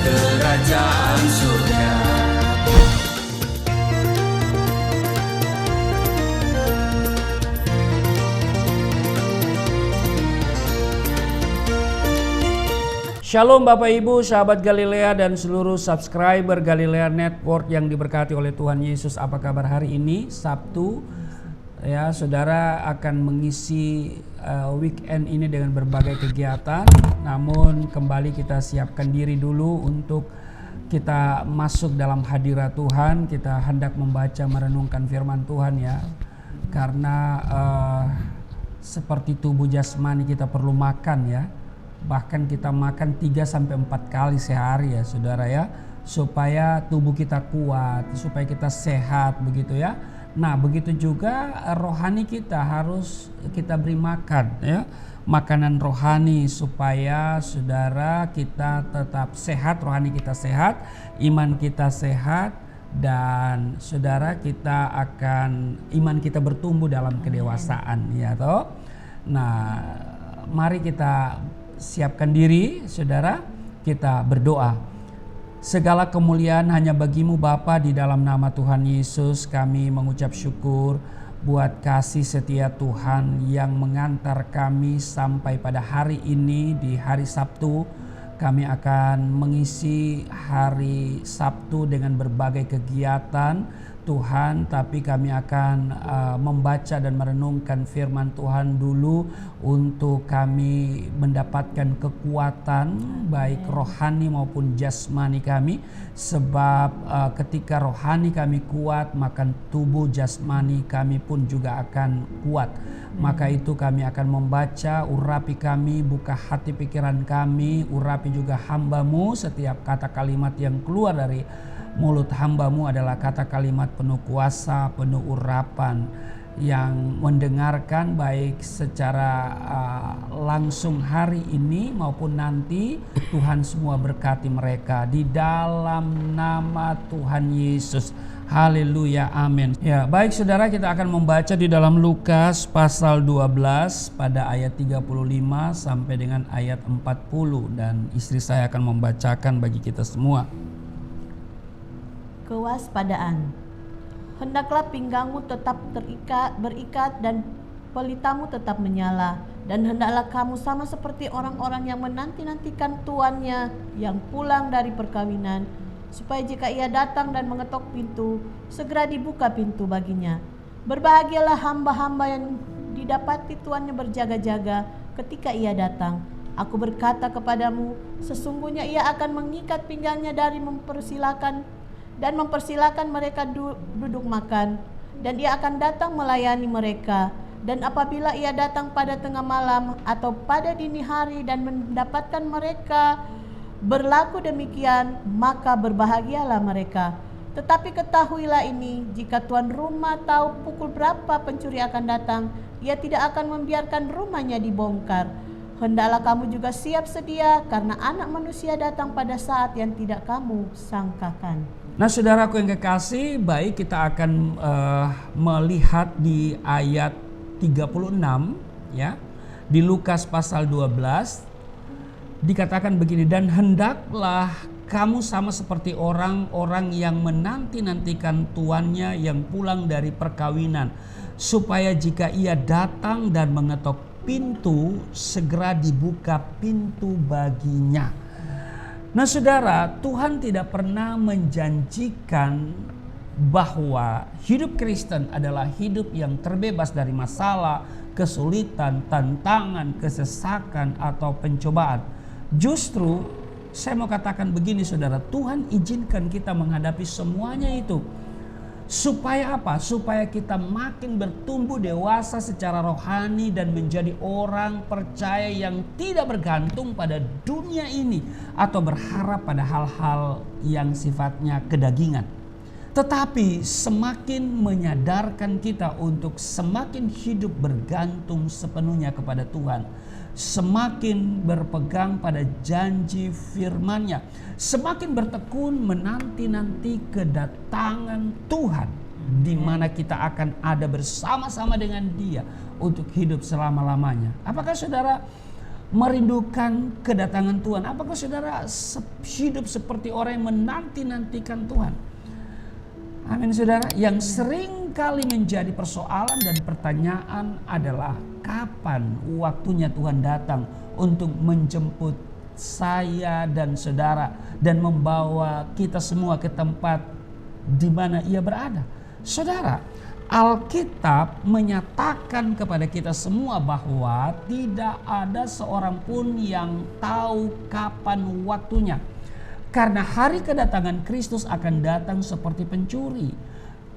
kerajaan surga. Shalom Bapak Ibu, sahabat Galilea dan seluruh subscriber Galilea Network yang diberkati oleh Tuhan Yesus. Apa kabar hari ini? Sabtu. Ya, saudara akan mengisi weekend ini dengan berbagai kegiatan. Namun kembali kita siapkan diri dulu untuk kita masuk dalam hadirat Tuhan. Kita hendak membaca merenungkan firman Tuhan ya. Karena seperti tubuh jasmani kita perlu makan ya. Bahkan kita makan 3-4 kali sehari ya saudara ya. Supaya tubuh kita kuat, supaya kita sehat begitu ya. Nah begitu juga rohani kita harus kita beri makan ya. Makanan rohani supaya saudara kita tetap sehat, rohani kita sehat, iman kita sehat. Dan saudara kita akan, iman kita bertumbuh dalam kedewasaan ya toh. Nah mari kita siapkan diri saudara, kita berdoa. Segala kemuliaan hanya bagimu Bapa, di dalam nama Tuhan Yesus kami mengucap syukur buat kasih setia Tuhan yang mengantar kami sampai pada hari ini di hari Sabtu. Kami akan mengisi hari Sabtu dengan berbagai kegiatan Tuhan, tapi kami akan membaca dan merenungkan firman Tuhan dulu untuk kami mendapatkan kekuatan baik rohani maupun jasmani kami, sebab ketika rohani kami kuat maka tubuh jasmani kami pun juga akan kuat. Maka itu kami akan membaca, urapi kami, buka hati pikiran kami, urapi juga hamba-Mu. Setiap kata kalimat yang keluar dari mulut hamba-Mu adalah kata kalimat penuh kuasa, penuh urapan, yang mendengarkan baik secara langsung hari ini maupun nanti. Tuhan semua berkati mereka di dalam nama Tuhan Yesus. Haleluya, amin. Ya, baik saudara, kita akan membaca di dalam Lukas pasal 12 pada ayat 35 sampai dengan ayat 40, dan istri saya akan membacakan bagi kita semua. Kewaspadaan. Hendaklah pinggangmu tetap berikat dan pelitamu tetap menyala, dan hendaklah kamu sama seperti orang-orang yang menanti-nantikan tuannya yang pulang dari perkawinan, supaya jika ia datang dan mengetok pintu, segera dibuka pintu baginya. Berbahagialah hamba-hamba yang didapati tuannya berjaga-jaga ketika ia datang. Aku berkata kepadamu, sesungguhnya ia akan mengikat pinggangnya dari mempersilakan mereka duduk makan, dan ia akan datang melayani mereka. Dan apabila ia datang pada tengah malam atau pada dini hari dan mendapatkan mereka berlaku demikian, maka berbahagialah mereka. Tetapi ketahuilah ini, jika tuan rumah tahu pukul berapa pencuri akan datang, ia tidak akan membiarkan rumahnya dibongkar. Hendaklah kamu juga siap sedia, karena Anak Manusia datang pada saat yang tidak kamu sangkakan. Nah, saudaraku yang kekasih, baik, kita akan melihat di ayat 36 ya. Di Lukas pasal 12 dikatakan begini, dan hendaklah kamu sama seperti orang-orang yang menanti-nantikan tuannya yang pulang dari perkawinan, supaya jika ia datang dan mengetok pintu, segera dibuka pintu baginya. Nah saudara, Tuhan tidak pernah menjanjikan bahwa hidup Kristen adalah hidup yang terbebas dari masalah, kesulitan, tantangan, kesesakan, atau pencobaan. Justru saya mau katakan begini saudara, Tuhan izinkan kita menghadapi semuanya itu. Supaya apa? Supaya kita makin bertumbuh dewasa secara rohani dan menjadi orang percaya yang tidak bergantung pada dunia ini atau berharap pada hal-hal yang sifatnya kedagingan. Tetapi semakin menyadarkan kita untuk semakin hidup bergantung sepenuhnya kepada Tuhan, semakin berpegang pada janji firman-Nya, semakin bertekun menanti-nanti kedatangan Tuhan, di mana kita akan ada bersama-sama dengan Dia untuk hidup selama-lamanya. Apakah saudara merindukan kedatangan Tuhan? Apakah saudara hidup seperti orang yang menanti-nantikan Tuhan? Amin saudara. Yang sering kali menjadi persoalan dan pertanyaan adalah kapan waktunya Tuhan datang untuk menjemput saya dan saudara dan membawa kita semua ke tempat di mana ia berada. Saudara, Alkitab menyatakan kepada kita semua bahwa tidak ada seorang pun yang tahu kapan waktunya. Karena hari kedatangan Kristus akan datang seperti pencuri.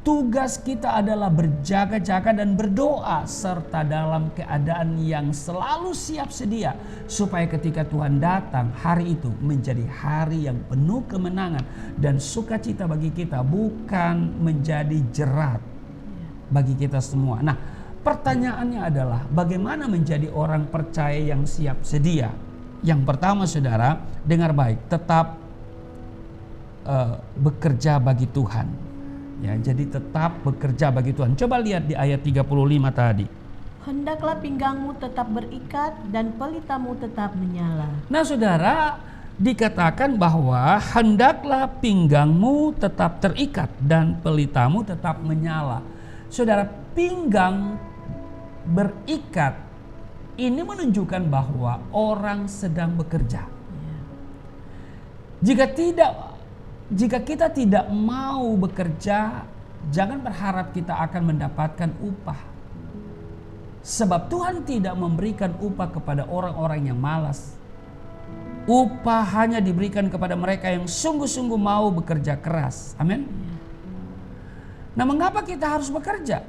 Tugas kita adalah berjaga-jaga dan berdoa serta dalam keadaan yang selalu siap sedia, supaya ketika Tuhan datang, hari itu menjadi hari yang penuh kemenangan dan sukacita bagi kita, bukan menjadi jerat bagi kita semua. Nah, pertanyaannya adalah bagaimana menjadi orang percaya yang siap sedia? Yang pertama saudara, dengar baik, tetap bekerja bagi Tuhan. Ya, jadi tetap bekerja bagi Tuhan. Coba lihat di ayat 35 tadi. Hendaklah pinggangmu tetap berikat dan pelitamu tetap menyala. Nah saudara, dikatakan bahwa hendaklah pinggangmu tetap terikat dan pelitamu tetap menyala. Saudara, pinggang berikat ini menunjukkan bahwa orang sedang bekerja. Jika kita tidak mau bekerja, jangan berharap kita akan mendapatkan upah. Sebab Tuhan tidak memberikan upah kepada orang-orang yang malas. Upah hanya diberikan kepada mereka yang sungguh-sungguh mau bekerja keras. Amin. Nah, mengapa kita harus bekerja?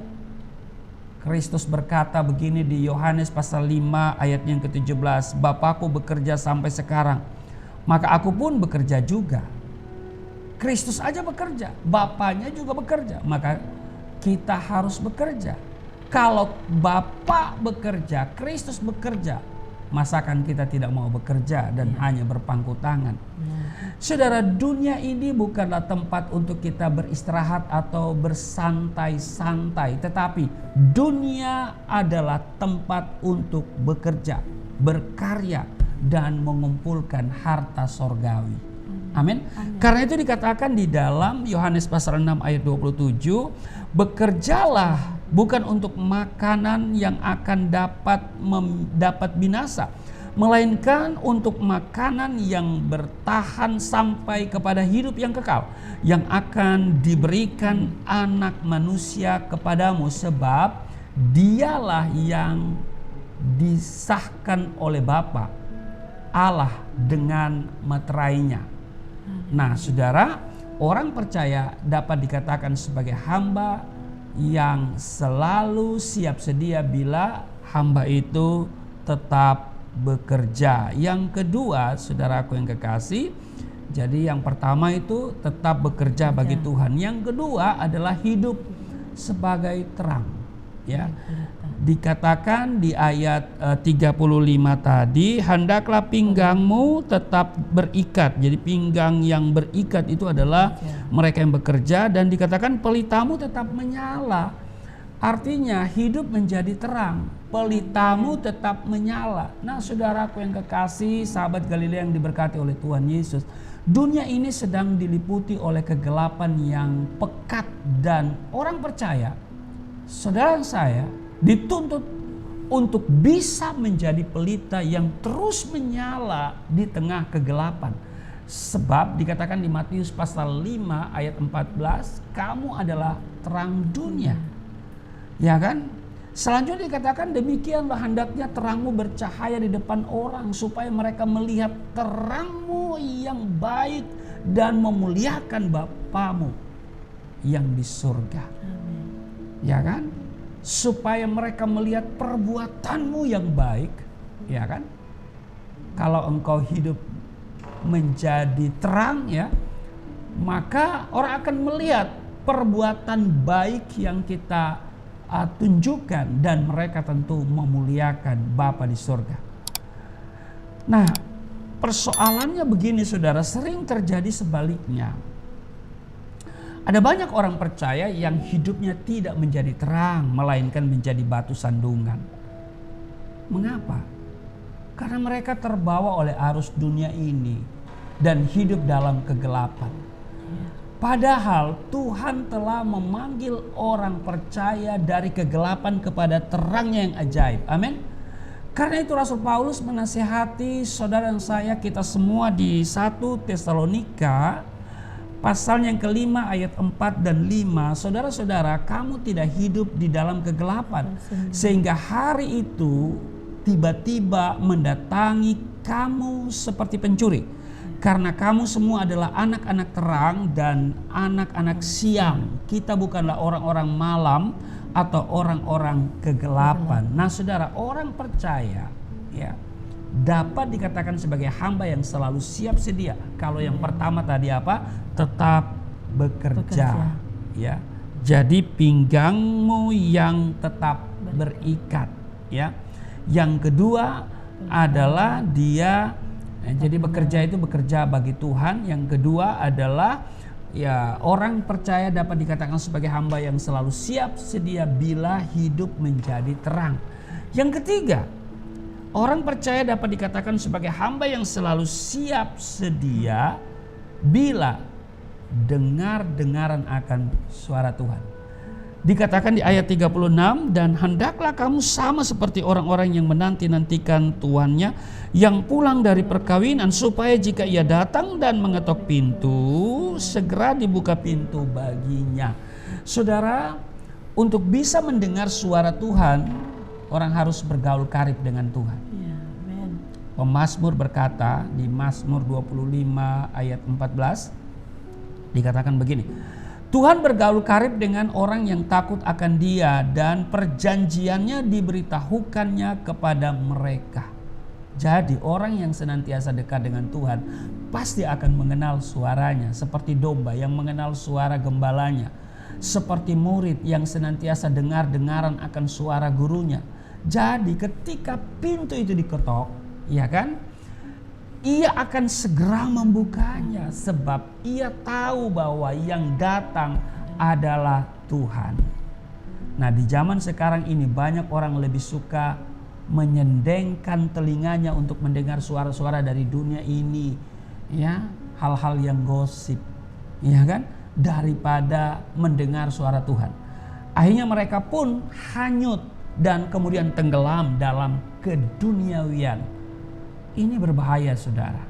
Kristus berkata begini di Yohanes pasal 5 ayat yang ke-17. Bapakku bekerja sampai sekarang, maka aku pun bekerja juga. Kristus aja bekerja, Bapaknya juga bekerja, maka kita harus bekerja. Kalau Bapa bekerja, Kristus bekerja, masakan kita tidak mau bekerja dan hanya berpangku tangan? Saudara, dunia ini bukanlah tempat untuk kita beristirahat atau bersantai-santai, tetapi dunia adalah tempat untuk bekerja, berkarya, dan mengumpulkan harta sorgawi. Amin. Karena itu dikatakan di dalam Yohanes pasal 6 ayat 27, bekerjalah bukan untuk makanan yang akan dapat binasa, melainkan untuk makanan yang bertahan sampai kepada hidup yang kekal, yang akan diberikan Anak Manusia kepadamu, sebab Dialah yang disahkan oleh Bapa Allah dengan meterainya. Nah, saudara, orang percaya dapat dikatakan sebagai hamba yang selalu siap sedia bila hamba itu tetap bekerja. Yang kedua, saudaraku yang kekasih, jadi yang pertama itu tetap bekerja bagi Tuhan. Yang kedua adalah hidup sebagai terang. Ya, dikatakan di ayat 35 tadi, hendaklah pinggangmu tetap berikat. Jadi pinggang yang berikat itu adalah mereka yang bekerja, dan dikatakan pelitamu tetap menyala. Artinya hidup menjadi terang, pelitamu tetap menyala. Nah, saudaraku yang kekasih, sahabat Galilea yang diberkati oleh Tuhan Yesus, dunia ini sedang diliputi oleh kegelapan yang pekat, dan orang percaya, saudara saya, dituntut untuk bisa menjadi pelita yang terus menyala di tengah kegelapan. Sebab dikatakan di Matius pasal 5 ayat 14, kamu adalah terang dunia. Ya kan? Selanjutnya dikatakan, demikianlah hendaknya terangmu bercahaya di depan orang, supaya mereka melihat terangmu yang baik dan memuliakan Bapamu yang di surga. Ya kan? Supaya mereka melihat perbuatanmu yang baik, ya kan? Kalau engkau hidup menjadi terang, ya, maka orang akan melihat perbuatan baik yang kita tunjukkan, dan mereka tentu memuliakan Bapa di surga. Nah, persoalannya begini saudara, sering terjadi sebaliknya. Ada banyak orang percaya yang hidupnya tidak menjadi terang, melainkan menjadi batu sandungan. Mengapa? Karena mereka terbawa oleh arus dunia ini dan hidup dalam kegelapan. Padahal Tuhan telah memanggil orang percaya dari kegelapan kepada terangnya yang ajaib. Amin. Karena itu Rasul Paulus menasihati saudara dan saya, kita semua di 1 Tesalonika pasal yang kelima ayat 4 dan 5. Saudara-saudara, kamu tidak hidup di dalam kegelapan, sehingga hari itu tiba-tiba mendatangi kamu seperti pencuri. Karena kamu semua adalah anak-anak terang dan anak-anak siang. Kita bukanlah orang-orang malam atau orang-orang kegelapan. Nah, saudara, orang percaya, ya, dapat dikatakan sebagai hamba yang selalu siap sedia. Kalau yang pertama tadi apa? Tetap bekerja. Ya. Jadi pinggangmu yang tetap berikat, ya. Yang kedua adalah dia, jadi bekerja itu bekerja bagi Tuhan. Yang kedua adalah, ya, orang percaya dapat dikatakan sebagai hamba yang selalu siap sedia bila hidup menjadi terang. Yang ketiga, orang percaya dapat dikatakan sebagai hamba yang selalu siap sedia bila dengar-dengaran akan suara Tuhan. Dikatakan di ayat 36, dan hendaklah kamu sama seperti orang-orang yang menanti-nantikan tuannya yang pulang dari perkawinan, supaya jika ia datang dan mengetok pintu, segera dibuka pintu baginya. Saudara, untuk bisa mendengar suara Tuhan, orang harus bergaul karib dengan Tuhan. Ya, amen. Pemazmur berkata di Mazmur 25 ayat 14, dikatakan begini, Tuhan bergaul karib dengan orang yang takut akan Dia, dan perjanjiannya diberitahukannya kepada mereka. Jadi orang yang senantiasa dekat dengan Tuhan pasti akan mengenal suaranya, seperti domba yang mengenal suara gembalanya, seperti murid yang senantiasa dengar-dengaran akan suara gurunya. Jadi ketika pintu itu diketok, ya kan, ia akan segera membukanya, sebab ia tahu bahwa yang datang adalah Tuhan. Nah, di zaman sekarang ini banyak orang lebih suka menyendengkan telinganya untuk mendengar suara-suara dari dunia ini, ya, hal-hal yang gosip, ya kan, daripada mendengar suara Tuhan. Akhirnya mereka pun hanyut dan kemudian tenggelam dalam keduniawian. Ini berbahaya, saudara.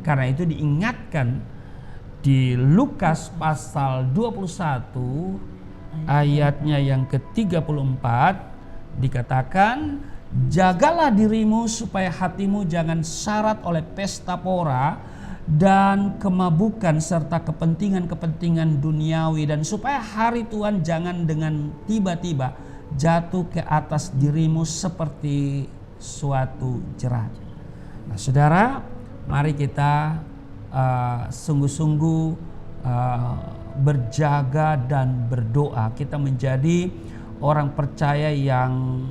Karena itu diingatkan di Lukas pasal 21 ayatnya yang ke-34, dikatakan, jagalah dirimu supaya hatimu jangan syarat oleh pesta pora dan kemabukan serta kepentingan-kepentingan duniawi, dan supaya hari Tuhan jangan dengan tiba-tiba jatuh ke atas dirimu seperti suatu jerat. Nah, saudara, mari kita sungguh-sungguh berjaga dan berdoa. Kita menjadi orang percaya yang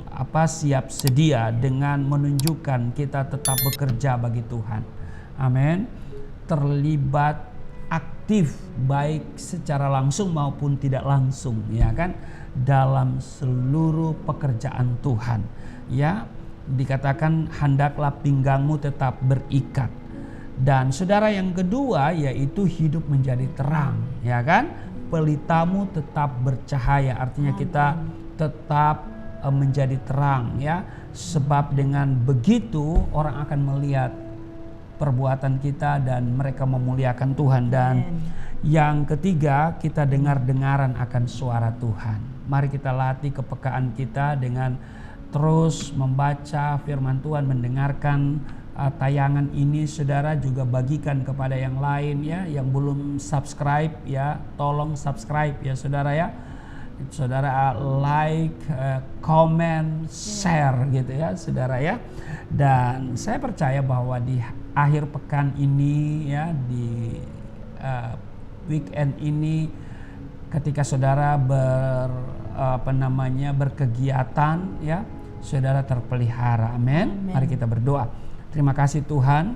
siap sedia dengan menunjukkan kita tetap bekerja bagi Tuhan. Amin. Terlibat aktif baik secara langsung maupun tidak langsung, ya kan, dalam seluruh pekerjaan Tuhan. Ya, dikatakan hendaklah pinggangmu tetap berikat. Dan saudara, yang kedua yaitu hidup menjadi terang, ya kan? Pelitamu tetap bercahaya, artinya kita tetap menjadi terang, ya. Sebab dengan begitu orang akan melihat perbuatan kita dan mereka memuliakan Tuhan. Dan yang ketiga, kita dengar-dengaran akan suara Tuhan. Mari kita latih kepekaan kita dengan terus membaca firman Tuhan, mendengarkan tayangan ini. Saudara juga bagikan kepada yang lain, ya, yang belum subscribe, ya, tolong subscribe, ya saudara, ya. Saudara like, comment, share gitu, ya saudara, ya. Dan saya percaya bahwa di akhir pekan ini, ya, di weekend ini, ketika saudara berkegiatan, ya, saudara terpelihara. Amin. Mari kita berdoa. Terima kasih Tuhan,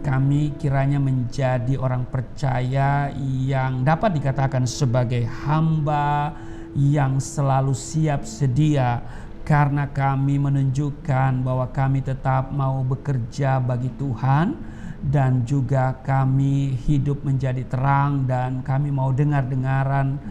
kami kiranya menjadi orang percaya yang dapat dikatakan sebagai hamba yang selalu siap sedia, karena kami menunjukkan bahwa kami tetap mau bekerja bagi Tuhan, dan juga kami hidup menjadi terang, dan kami mau dengar-dengaran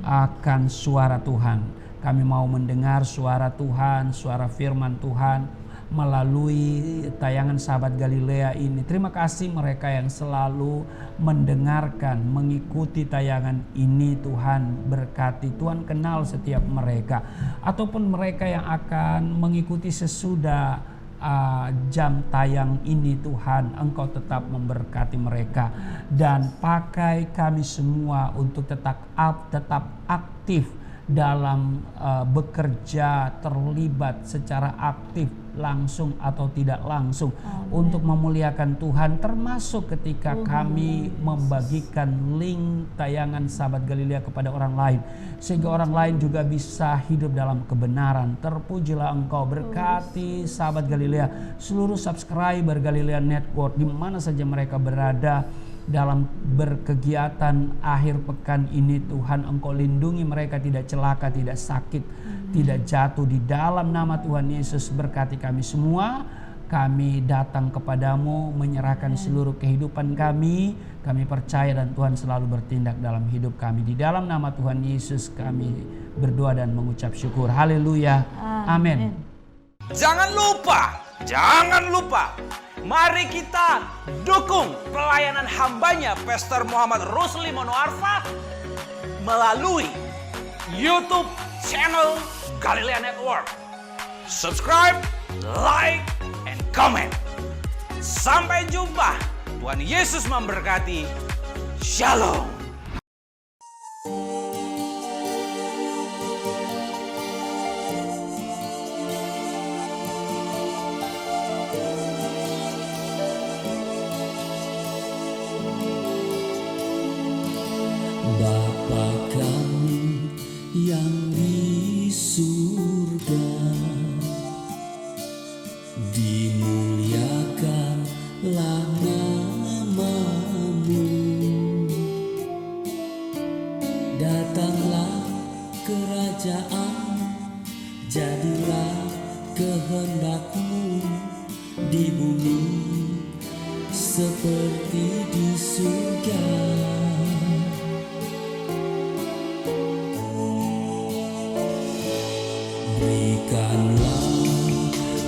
akan suara Tuhan. Kami mau mendengar suara Tuhan, suara firman Tuhan melalui tayangan Sahabat Galilea ini. Terima kasih mereka yang selalu mendengarkan, mengikuti tayangan ini. Tuhan berkati, Tuhan kenal setiap mereka, ataupun mereka yang akan mengikuti sesudah jam tayang ini. Tuhan, Engkau tetap memberkati mereka, dan pakai kami semua untuk tetap aktif dalam bekerja, terlibat secara aktif, langsung atau tidak langsung, untuk memuliakan Tuhan, termasuk ketika kami membagikan link tayangan Sahabat Galilea kepada orang lain, sehingga orang lain juga bisa hidup dalam kebenaran. Terpujilah Engkau, berkati Sahabat Galilea, seluruh subscriber Galilea Network di mana saja mereka berada dalam berkegiatan akhir pekan ini. Tuhan, Engkau lindungi mereka, tidak celaka, tidak sakit, tidak jatuh. Di dalam nama Tuhan Yesus, berkati kami semua. kami datang kepadamu, menyerahkan seluruh kehidupan kami. Kami percaya dan Tuhan selalu bertindak dalam hidup kami. Di dalam nama Tuhan Yesus kami berdoa dan mengucap syukur. Haleluya. Amin. Jangan lupa, mari kita dukung pelayanan hambanya Pastor Muhammad Rusli Monoarfa melalui YouTube channel Galilea Network. Subscribe, like, and comment. Sampai jumpa. Tuhan Yesus memberkati. Shalom. Bapa kami yang di surga, dimuliakanlah namamu. Datanglah kerajaan, jadilah kehendakmu di bumi seperti di surga. Berikanlah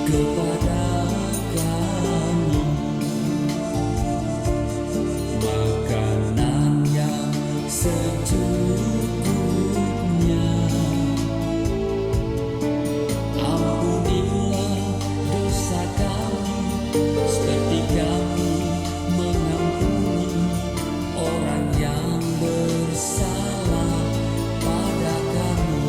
kepada kami makanan yang secukupnya. Ampunilah dosa kami seperti kami mengampuni orang yang bersalah pada kami.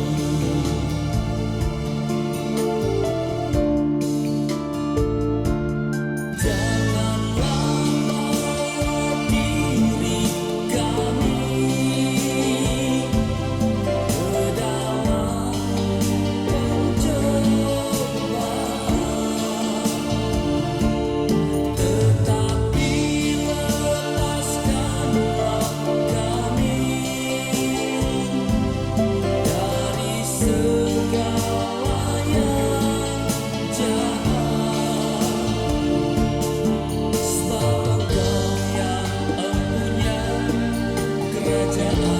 Kerajaan